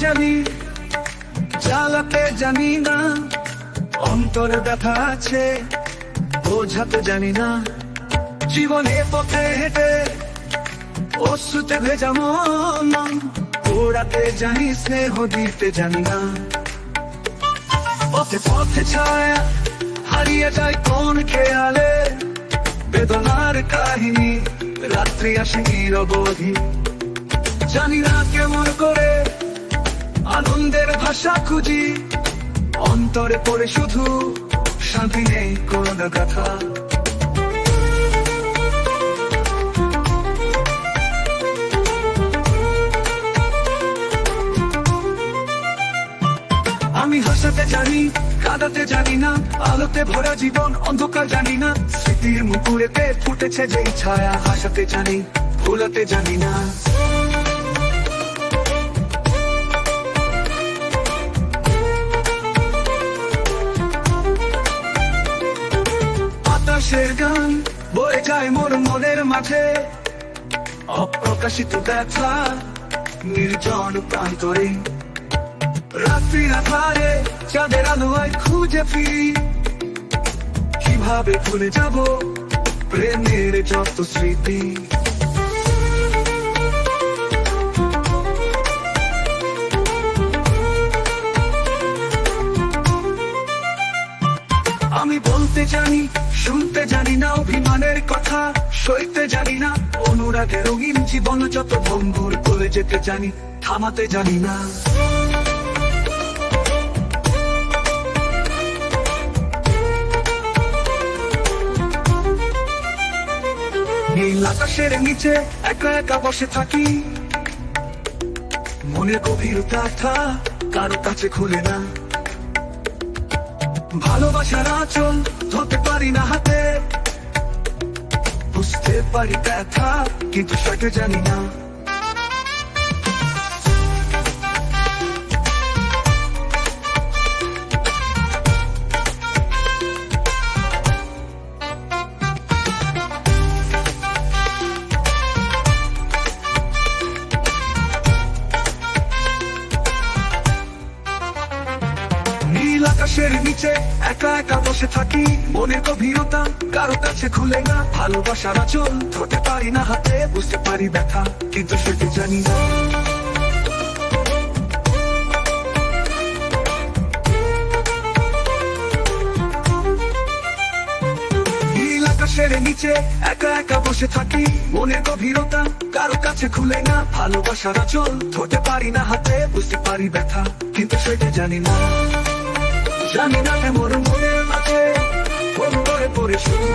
জানি, জ্বালাতে জানি না, অন্তরে ব্যথা আছে বোঝাতে জানি না। জীবনে পথে হেঁটে অশ্রুতে ভেজা মন, ওড়াতে জানি স্নেহ দিতে জানি না। পথে পথে ছায়া হারিয়ে যায় কোন খেয়ালে, বেদনার কাহিনী রাত্রি আসে নিরবধি। জানি না কেমন করে আনন্দের ভাষা খুঁজি, অন্তরে পড়ে শুধু শান্তি নেই কোন কথা। আমি হাসাতে জানি, কাঁদাতে জানি না, আলোতে ভরা জীবন অন্ধকার জানি না। স্মৃতির মুকুরেতে ফুটেছে যেই ছায়া, হাসাতে জানি, ভুলাতে জানি না। বাতাসের গান বয়ে যায় মোর মনের মাঝে, অপ্রকাশিত ব্যথা নির্জন প্রান্তরে। রাত্রির আধারে চাঁদের আলোয় খুঁজে ফিরি, কিভাবে ভুলে যাব প্রেমের যত স্মৃতি। আমি বলতে জানি, শুনতে জানি না অভিমানের কথা, সইতে জানি না অনুরাগের রঙিন জীবন যত ভঙ্গুর করে যেতে জানি, থামাতে জানি না। নীল আকাশের নিচে একা একা বসে থাকি, মনের গভীরতা কারো কাছে খুলে না। ভালোবাসার আঁচল ধরতে পারি না হাতে, বুঝতে পারি ব্যথা কিন্তু সইতে জানি না। আকাশের নিচে একা একা বসে থাকি, মনের গভীরতা কারো কাছে খুলে না। ভালোবাসার আঁচল ধরতে পারি না হাতে, বুঝতে পারি ব্যথা কিন্তু সেটা জানি না। নীল আকাশের নিচে একা একা বসে থাকি, মনের গভীরতা কারো কাছে খুলে না। ভালোবাসার আঁচল ধরতে পারি না হাতে, বুঝতে পারি ব্যথা কিন্তু সেটা জানি না। জানি না কেমন মনের মাঝে পড়ে পড়ে শুধু